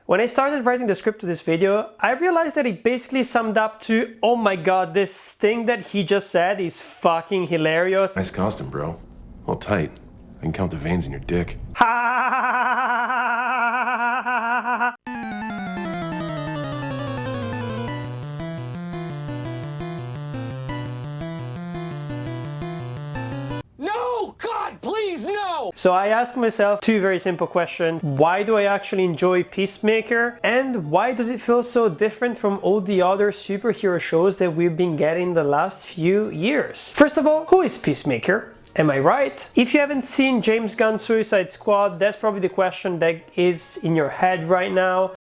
When I started writing the script to this video, I realized that it basically summed up to, oh my god, this thing that he just said is fucking hilarious. Nice costume, bro. Well, tight. I can count the veins in your dick. No! God, please, no! So I asked myself two very simple questions. Why do I actually enjoy Peacemaker? And why does it feel so different from all the other superhero shows that we've been getting the last few years? First of all, who is Peacemaker? Am I right? If you haven't seen James Gunn's Suicide Squad, that's probably the question that is in your head right now.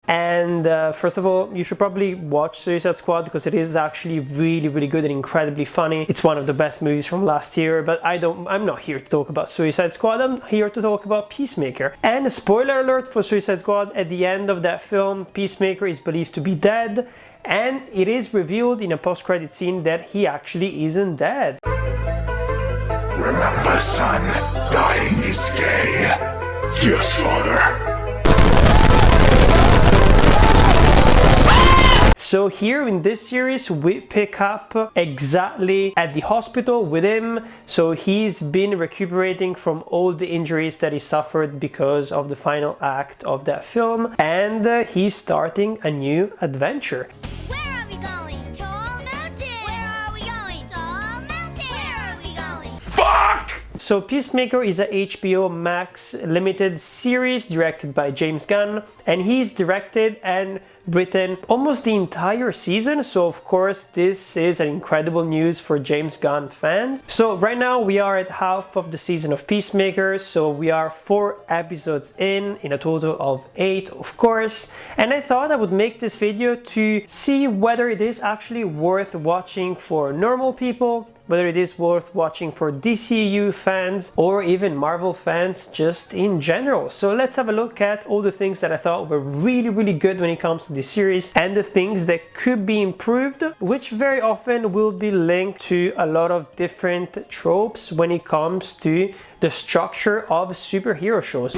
And first of all, you should probably watch Suicide Squad because it is actually really good and incredibly funny. It's one of the best movies from last year, but I'm not here to talk about Suicide Squad, I'm here to talk about Peacemaker. And a spoiler alert for Suicide Squad, at the end of that film, Peacemaker is believed to be dead, and it is revealed in a post-credit scene that he actually isn't dead. Remember, son, dying is gay. Yes, father. So here in this series we pick up exactly at the hospital with him. So he's been recuperating from all the injuries that he suffered because of the final act of that film, and he's starting a new adventure. Where are we going? Tall Mountain! Where are we going? Tall Mountain! Where are we going? Fuck! So Peacemaker is a HBO Max limited series directed by James Gunn, and he's directed and written almost the entire season, so of course this is an incredible news for James Gunn fans. So right now we are at half of the season of Peacemaker, so we are 4 episodes in a total of 8 of course, and I thought I would make this video to see whether it is actually worth watching for normal people, whether it is worth watching for DCU fans or even Marvel fans just in general. So let's have a look at all the things that I thought were really good when it comes to this series and the things that could be improved, which very often will be linked to a lot of different tropes when it comes to the structure of superhero shows.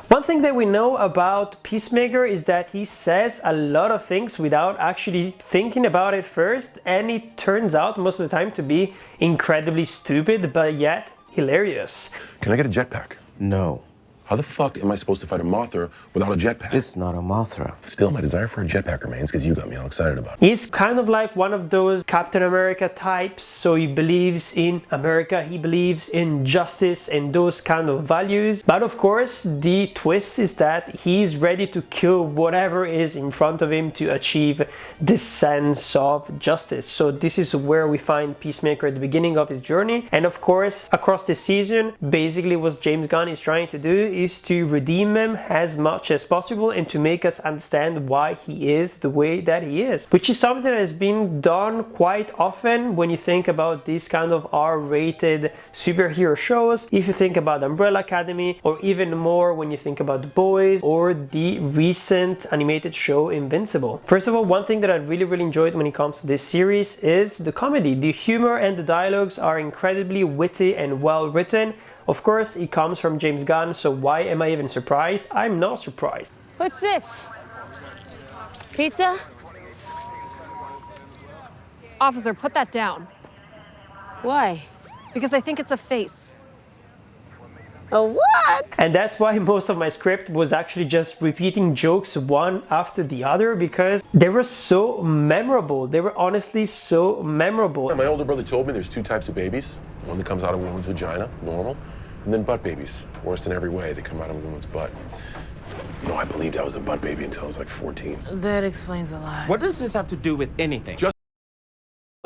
One thing that we know about Peacemaker is that he says a lot of things without actually thinking about it first, and it turns out most of the time to be incredibly stupid, but yet hilarious. Can I get a jetpack? No. How the fuck am I supposed to fight a Mothra without a jetpack? It's not a Mothra. Still, my desire for a jetpack remains because you got me all excited about it. He's kind of like one of those Captain America types, so he believes in America, he believes in justice and those kind of values. But of course, the twist is that he's ready to kill whatever is in front of him to achieve this sense of justice. So this is where we find Peacemaker at the beginning of his journey. And of course, across this season, basically what James Gunn is trying to do is to redeem him as much as possible and to make us understand why he is the way that he is, which is something that has been done quite often when you think about these kind of R-rated superhero shows. If you think about Umbrella Academy, or even more when you think about The Boys or the recent animated show Invincible. First of all, one thing that I really enjoyed when it comes to this series is the comedy. The humor and the dialogues are incredibly witty and well written. Of course, it comes from James Gunn, so why am I even surprised? I'm not surprised. What's this? Pizza? Officer, put that down. Why? Because I think it's a face. A what? And that's why most of my script was actually just repeating jokes one after the other, because they were so memorable. They were honestly so memorable. My older brother told me there's 2 types of babies. One that comes out of a woman's vagina, normal, and then butt babies, worse in every way. They come out of a woman's butt. No, I believed I was a butt baby until I was like 14. That explains a lot. What does this have to do with anything?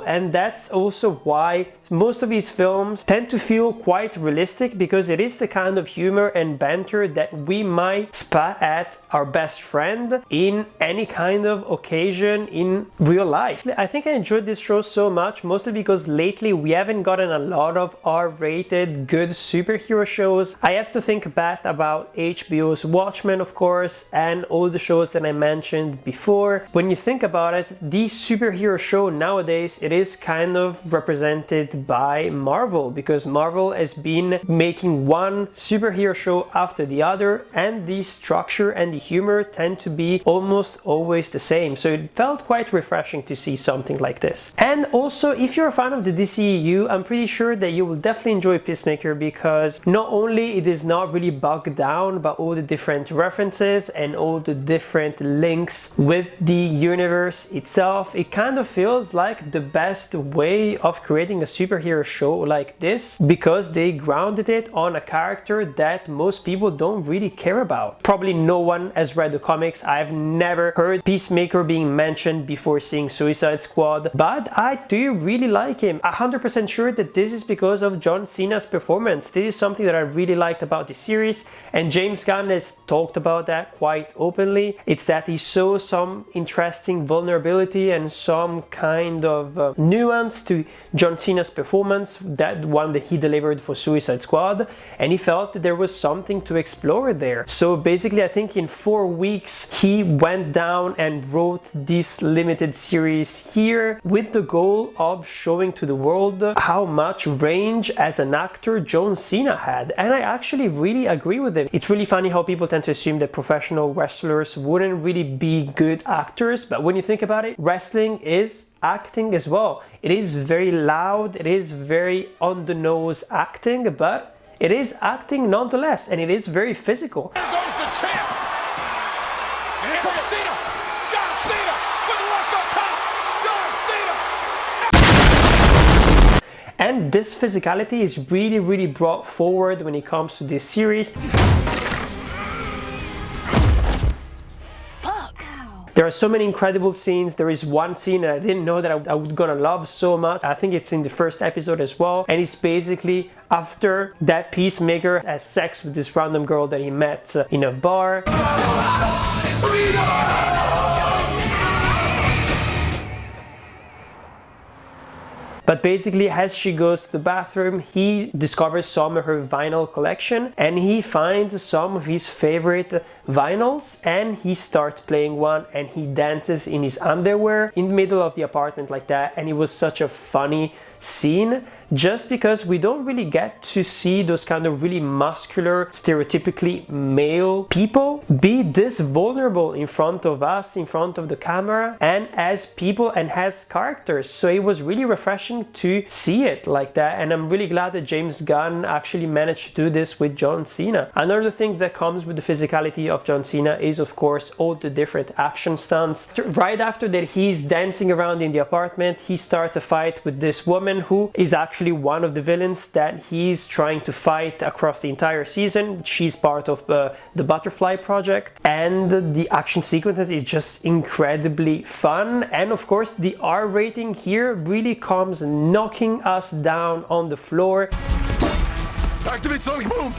and that's also why most of his films tend to feel quite realistic, because it is the kind of humor and banter that we might spat at our best friend in any kind of occasion in real life. I think I enjoyed this show so much, mostly because lately we haven't gotten a lot of R-rated good superhero shows. I have to think back about HBO's Watchmen, of course, and all the shows that I mentioned before. When you think about it, the superhero show nowadays, it is kind of represented by Marvel, because Marvel has been making one superhero show after the other, and the structure and the humor tend to be almost always the same. So it felt quite refreshing to see something like this. And also, if you're a fan of the DCEU, I'm pretty sure that you will definitely enjoy Peacemaker, because not only it is not really bogged down by all the different references and all the different links with the universe itself, it kind of feels like the best way of creating a superhero show like this, because they grounded it on a character that most people don't really care about. Probably no one has read the comics. I've never heard Peacemaker being mentioned before seeing Suicide Squad, but I do really like him. 100% sure that this is because of John Cena's performance. This is something that I really liked about the series, and James Gunn has talked about that quite openly. It's that he shows some interesting vulnerability and some kind of nuance to John Cena's performance, that one that he delivered for Suicide Squad, and he felt that there was something to explore there. So basically, I think in 4 weeks he went down and wrote this limited series here with the goal of showing to the world how much range as an actor John Cena had, and I actually really agree with him. It's really funny how people tend to assume that professional wrestlers wouldn't really be good actors, but when you think about it, wrestling is acting as well. It is very loud, it is very on the nose acting, but it is acting nonetheless, and it is very physical. There goes the champ! And here comes Cena! John Cena with the rock up top! John Cena! And this physicality is really brought forward when it comes to this series. There are so many incredible scenes. There is one scene that I didn't know that I was gonna love so much. I think it's in the first episode as well. And it's basically after that Peacemaker has sex with this random girl that he met in a bar. But basically, as she goes to the bathroom, he discovers some of her vinyl collection, and he finds some of his favorite vinyls, and he starts playing one, and he dances in his underwear in the middle of the apartment like that. And it was such a funny scene, just because we don't really get to see those kind of really muscular, stereotypically male people be this vulnerable in front of us, in front of the camera, and as people and as characters. So it was really refreshing to see it like that, and I'm really glad that James Gunn actually managed to do this with John Cena. Another thing that comes with the physicality of John Cena is, of course, all the different action stunts. Right after that, he's dancing around in the apartment, he starts a fight with this woman who is actually one of the villains that he's trying to fight across the entire season. She's part of the Butterfly Project, and the action sequences is just incredibly fun. And of course, the R rating here really comes knocking us down on the floor. Activate Sonic Boom!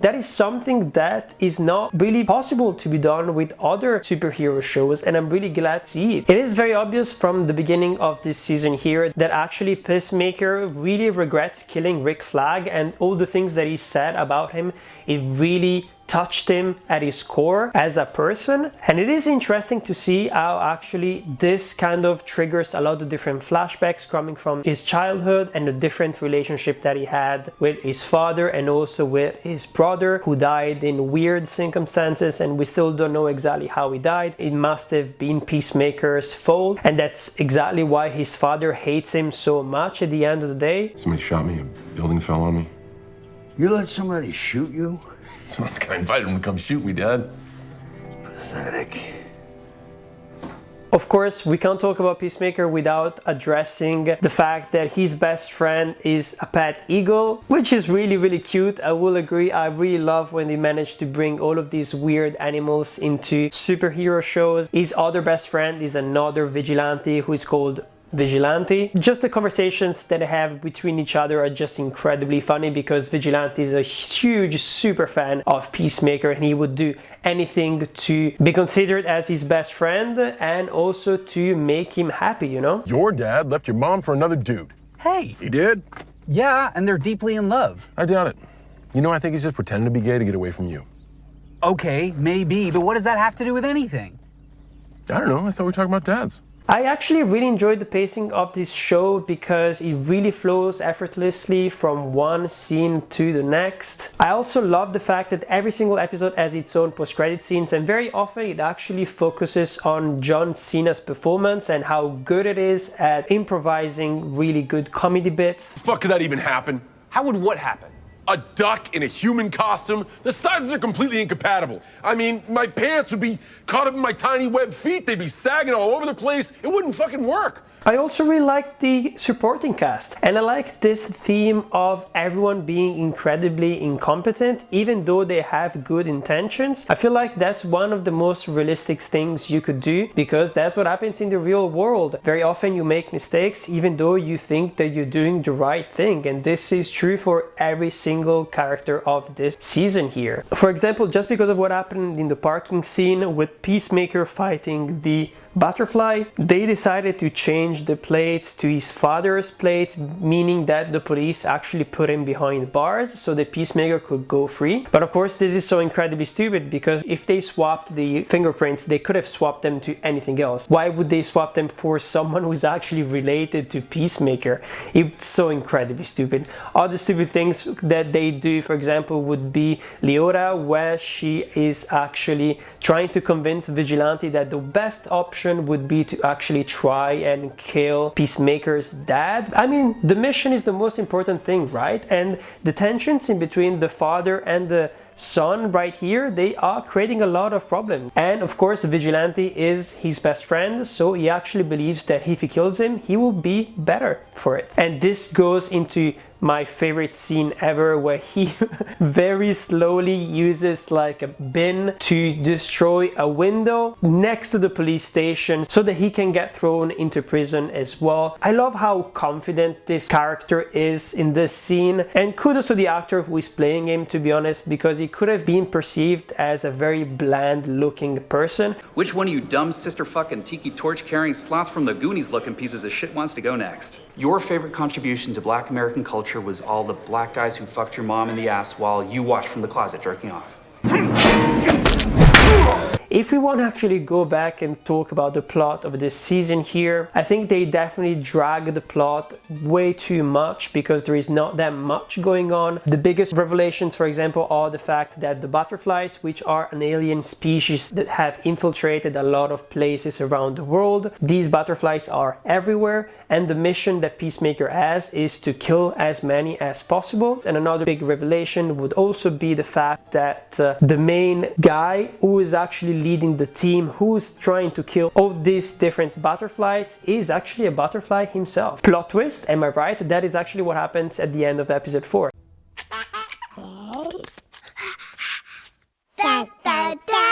That is something that is not really possible to be done with other superhero shows, and I'm really glad to see it. It is very obvious from the beginning of this season here that actually Peacemaker really regrets killing Rick Flag, and all the things that he said about him, it really touched him at his core as a person. And it is interesting to see how actually this kind of triggers a lot of different flashbacks coming from his childhood and the different relationship that he had with his father and also with his brother, who died in weird circumstances, and we still don't know exactly how he died. It must have been Peacemaker's fault, and that's exactly why his father hates him so much at the end of the day. Somebody shot me, a building fell on me. You let somebody shoot you? It's not like I invited him to come shoot me, Dad. Pathetic. Of course, we can't talk about Peacemaker without addressing the fact that his best friend is a pet eagle, which is really cute. I will agree. I really love when they manage to bring all of these weird animals into superhero shows. His other best friend is another vigilante who is called Vigilante. Just the conversations that they have between each other are just incredibly funny, because Vigilante is a huge super fan of Peacemaker and he would do anything to be considered as his best friend and also to make him happy, you know? Your dad left your mom for another dude. Hey. He did? Yeah, and they're deeply in love. I doubt it. You know, I think he's just pretending to be gay to get away from you. Okay, maybe, but what does that have to do with anything? I don't know. I thought we were talking about dads. I actually really enjoyed the pacing of this show because it really flows effortlessly from one scene to the next. I also love the fact that every single episode has its own post-credit scenes, and very often it actually focuses on JOHN CENA's performance and how good it is at improvising really good comedy bits. The fuck could that even happen? How would what happen? A duck in a human costume? The sizes are completely incompatible. I mean, my pants would be caught up in my tiny webbed feet. They'd be sagging all over the place. It wouldn't fucking work. I also really like the supporting cast, and I like this theme of everyone being incredibly incompetent even though they have good intentions. I feel like that's one of the most realistic things you could do, because that's what happens in the real world. Very often you make mistakes even though you think that you're doing the right thing, and this is true for every single character of this season here. For example, just because of what happened in the parking scene with Peacemaker fighting the butterfly, they decided to change the plates to his father's plates, meaning that the police actually put him behind bars so the Peacemaker could go free. But of course this is so incredibly stupid, because if they swapped the fingerprints, they could have swapped them to anything else. Why would they swap them for someone who's actually related to Peacemaker? It's so incredibly stupid. Other stupid things that they do, for example, would be Leora, where she is actually trying to convince Vigilante that the best option would be to actually try and kill Peacemaker's dad. I mean, the mission is the most important thing, right? And the tensions in between the father and the son right here, they are creating a lot of problems. And of course, Vigilante is his best friend, so he actually believes that if he kills him, he will be better for it. And this goes into my favorite scene ever, where he very slowly uses like a bin to destroy a window next to the police station so that he can get thrown into prison as well. I love how confident this character is in this scene, and kudos to the actor who is playing him, to be honest, because he could have been perceived as a very bland looking person. Which one of you dumb sister fucking tiki torch carrying sloth from the Goonies looking pieces of shit wants to go next? Your favorite contribution to Black American culture was all the black guys who fucked your mom in the ass while you watched from the closet jerking off. If we want to actually go back and talk about the plot of this season here, I think they definitely drag the plot way too much because there is not that much going on. The biggest revelations, for example, are the fact that the butterflies, which are an alien species that have infiltrated a lot of places around the world, these butterflies are everywhere, and the mission that Peacemaker has is to kill as many as possible. And another big revelation would also be the fact that the main guy who is actually leading the team who's trying to kill all these different butterflies is actually a butterfly himself. Plot twist, am I right? That is actually what happens at the end of episode 4. Da, da, da.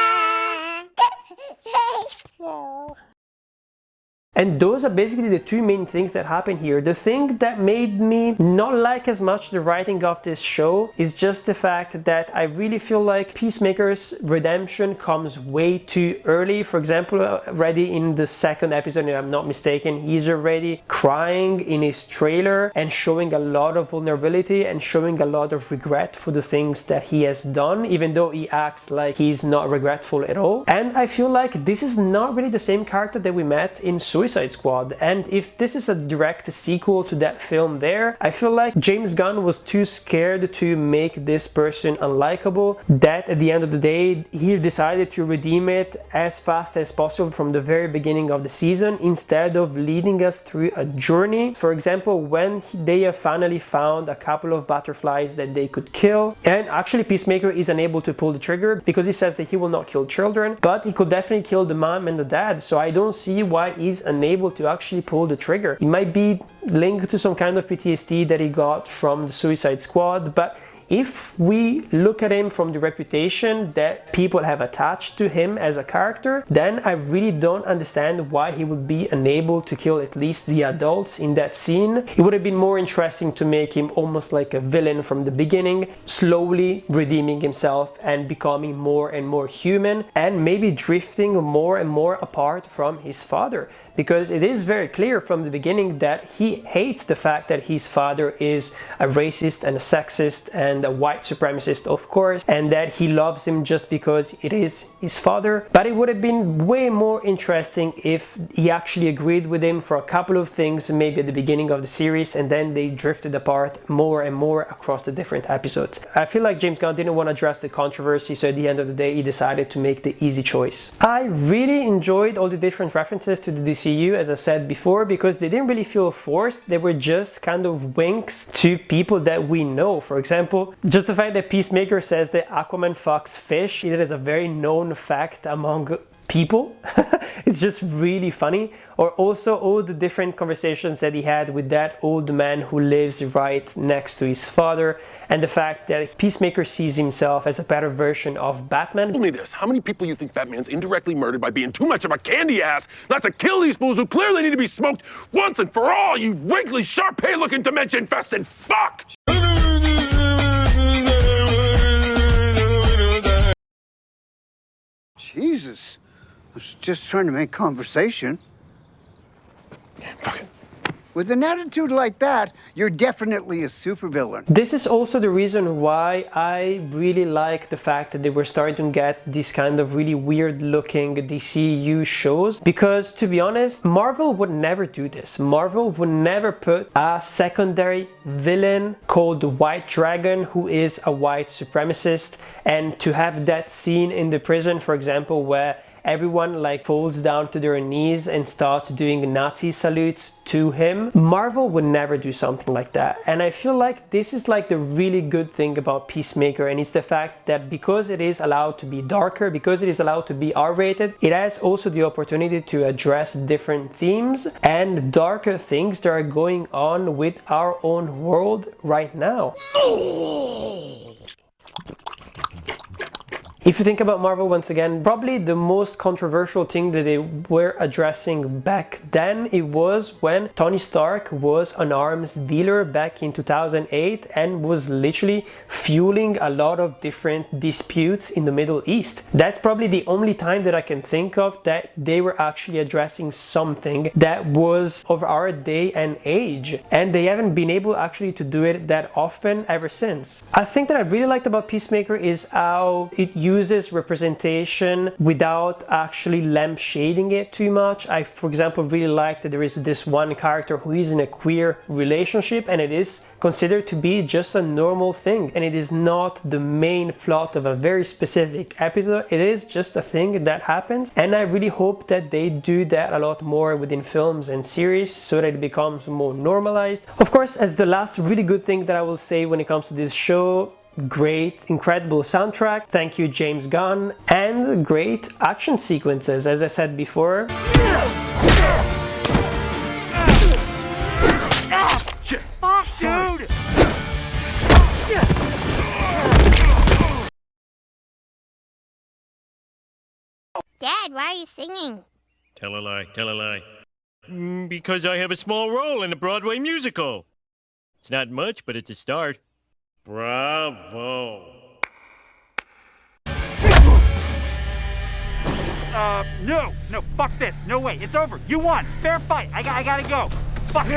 And those are basically the two main things that happen here. The thing that made me not like as much the writing of this show is just the fact that I really feel like Peacemaker's redemption comes way too early. For example, already in the second episode, if I'm not mistaken, he's already crying in his trailer and showing a lot of vulnerability and showing a lot of regret for the things that he has done, even though he acts like he's not regretful at all. And I feel like this is not really the same character that we met in Suicide Suicide Squad. And if this is a direct sequel to that film there, I feel like James Gunn was too scared to make this person unlikable, that at the end of the day he decided to redeem it as fast as possible from the very beginning of the season, instead of leading us through a journey. For example, when they have finally found a couple of butterflies that they could kill, and actually Peacemaker is unable to pull the trigger because he says that he will not kill children, but he could definitely kill the mom and the dad, so I don't see why he's unable to actually pull the trigger. It might be linked to some kind of PTSD that he got from the Suicide Squad, but if we look at him from the reputation that people have attached to him as a character, then I really don't understand why he would be unable to kill at least the adults in that scene. It would have been more interesting to make him almost like a villain from the beginning, slowly redeeming himself and becoming more and more human, and maybe drifting more and more apart from his father. Because it is very clear from the beginning that he hates the fact that his father is a racist and a sexist and a white supremacist, of course, and that he loves him just because it is his father. But it would have been way more interesting if he actually agreed with him for a couple of things, maybe at the beginning of the series, and then they drifted apart more and more across the different episodes. I feel like James Gunn didn't want to address the controversy, so at the end of the day he decided to make the easy choice. I really enjoyed all the different references to the DCU, as I said before, because they didn't really feel forced. They were just kind of winks to people that we know. For example, just the fact that Peacemaker says that Aquaman fucks fish, it is a very known fact among people. It's just really funny. Or also all the different conversations that he had with that old man who lives right next to his father, and the fact that Peacemaker sees himself as a better version of Batman. Tell me this, how many people you think Batman's indirectly murdered by being too much of a candy ass not to kill these fools who clearly need to be smoked once and for all, you wrinkly, Shar-Pei looking dementia-infested fuck! Jesus. I was just trying to make conversation. Fuck it. With an attitude like that, you're definitely a supervillain. This is also the reason why I really like the fact that they were starting to get these kind of really weird looking DCU shows, because to be honest, Marvel would never do this. Marvel would never put a secondary villain called the White Dragon who is a white supremacist, and to have that scene in the prison, for example, where everyone like falls down to their knees and starts doing Nazi salutes to him. Marvel would never do something like that, and I feel like this is like the really good thing about Peacemaker, and it's the fact that because it is allowed to be darker, because it is allowed to be R-rated, it has also the opportunity to address different themes and darker things that are going on with our own world right now. If you think about Marvel once again, probably the most controversial thing that they were addressing back then, it was when Tony Stark was an arms dealer back in 2008 and was literally fueling a lot of different disputes in the Middle East. That's probably the only time that I can think of that they were actually addressing something that was of our day and age, and they haven't been able actually to do it that often ever since. I think that I really liked about Peacemaker is how it uses representation without actually lampshading it too much. I, for example, really like that there is this one character who is in a queer relationship, and it is considered to be just a normal thing, and it is not the main plot of a very specific episode. It is just a thing that happens, and I really hope that they do that a lot more within films and series so that it becomes more normalized. Of course, as the last really good thing that I will say when it comes to this show, great, incredible soundtrack, thank you James Gunn, and great action sequences, as I said before. Shit! Fuck, dude! Dad, why are you singing? Tell a lie, tell a lie. Because I have a small role in a Broadway musical. It's not much, but it's a start. Bravo. No, fuck this. No way. It's over. You won. Fair fight. I gotta go. Fuck.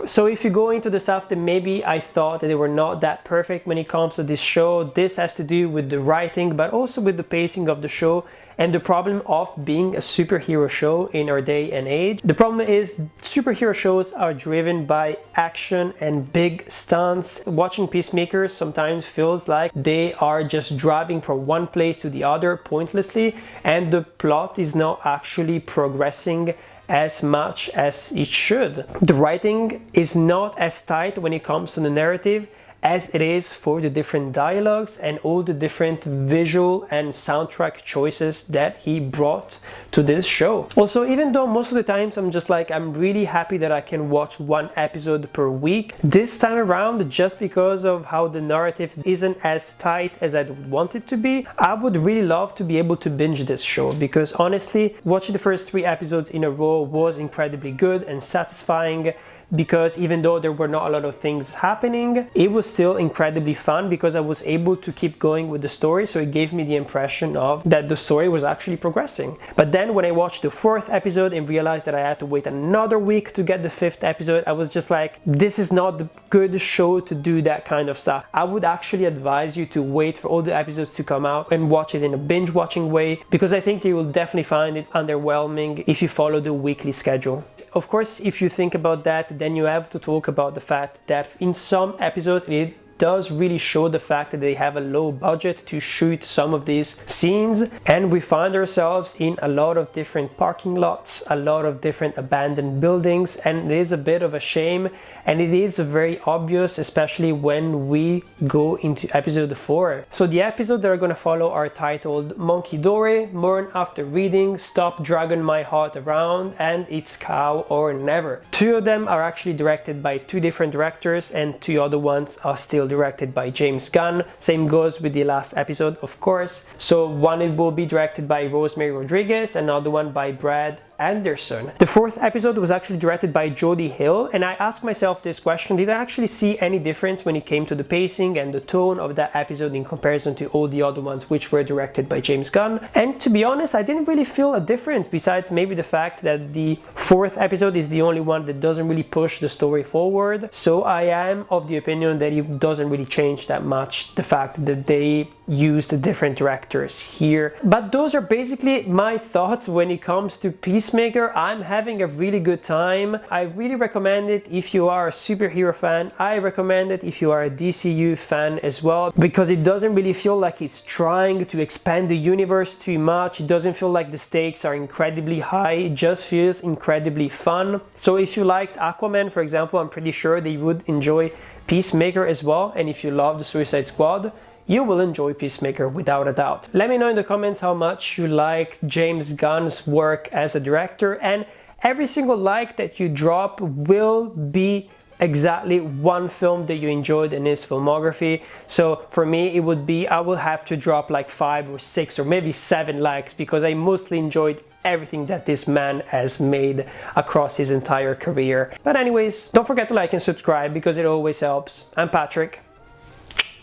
So if you go into the stuff that maybe I thought that they were not that perfect when it comes to this show, this has to do with the writing, but also with the pacing of the show and the problem of being a superhero show in our day and age. The problem is superhero shows are driven by action and big stunts. Watching Peacemaker sometimes feels like they are just driving from one place to the other pointlessly, and the plot is not actually progressing as much as it should. The writing is not as tight when it comes to the narrative as it is for the different dialogues and all the different visual and soundtrack choices that he brought to this show. Also, even though most of the times I'm really happy that I can watch one episode per week, this time around, just because of how the narrative isn't as tight as I would want it to be, I would really love to be able to binge this show, because honestly, watching the first 3 episodes in a row was incredibly good and satisfying, because even though there were not a lot of things happening, it was still incredibly fun because I was able to keep going with the story, so it gave me the impression of that the story was actually progressing. But then when I watched the 4th episode and realized that I had to wait another week to get the 5th episode, I was just like, this is not the good show to do that kind of stuff. I would actually advise you to wait for all the episodes to come out and watch it in a binge watching way, because I think you will definitely find it underwhelming if you follow the weekly schedule. Of course, if you think about that, then you have to talk about the fact that in some episodes it does really show the fact that they have a low budget to shoot some of these scenes, and we find ourselves in a lot of different parking lots, a lot of different abandoned buildings, and it is a bit of a shame, and it is very obvious, especially when we go into episode 4. So the episodes that are going to follow are titled Monkey Dore, Mourn After Reading, Stop Dragging My Heart Around, and It's Cow or Never. 2 of them are actually directed by 2 different directors, and 2 other ones are still directed by James Gunn. Same goes with the last episode, of course. So one it will be directed by Rosemary Rodriguez, another one by Brad Anderson. The 4th episode was actually directed by Jody Hill, and I asked myself this question: did I actually see any difference when it came to the pacing and the tone of that episode in comparison to all the other ones which were directed by James Gunn? And to be honest, I didn't really feel a difference, besides maybe the fact that the 4th episode is the only one that doesn't really push the story forward. So I am of the opinion that it doesn't really change that much, the fact that they used different directors here. But those are basically my thoughts when it comes to Peacemaker. I'm having a really good time. I really recommend it if you are a superhero fan. I recommend it if you are a DCU fan as well, because it doesn't really feel like it's trying to expand the universe too much. It doesn't feel like the stakes are incredibly high. It just feels incredibly fun. So if you liked Aquaman, for example, I'm pretty sure that you would enjoy Peacemaker as well. And if you love the Suicide Squad, you will enjoy Peacemaker without a doubt. Let me know in the comments how much you like James Gunn's work as a director, and every single like that you drop will be exactly one film that you enjoyed in his filmography. So for me, it would be, I will have to drop like 5 or 6 or maybe 7 likes, because I mostly enjoyed everything that this man has made across his entire career. But anyways, don't forget to like and subscribe, because it always helps. I'm Patrick,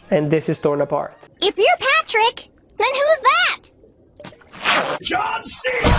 and this is Torn Apart. If you're Patrick, then who's that? John Cena!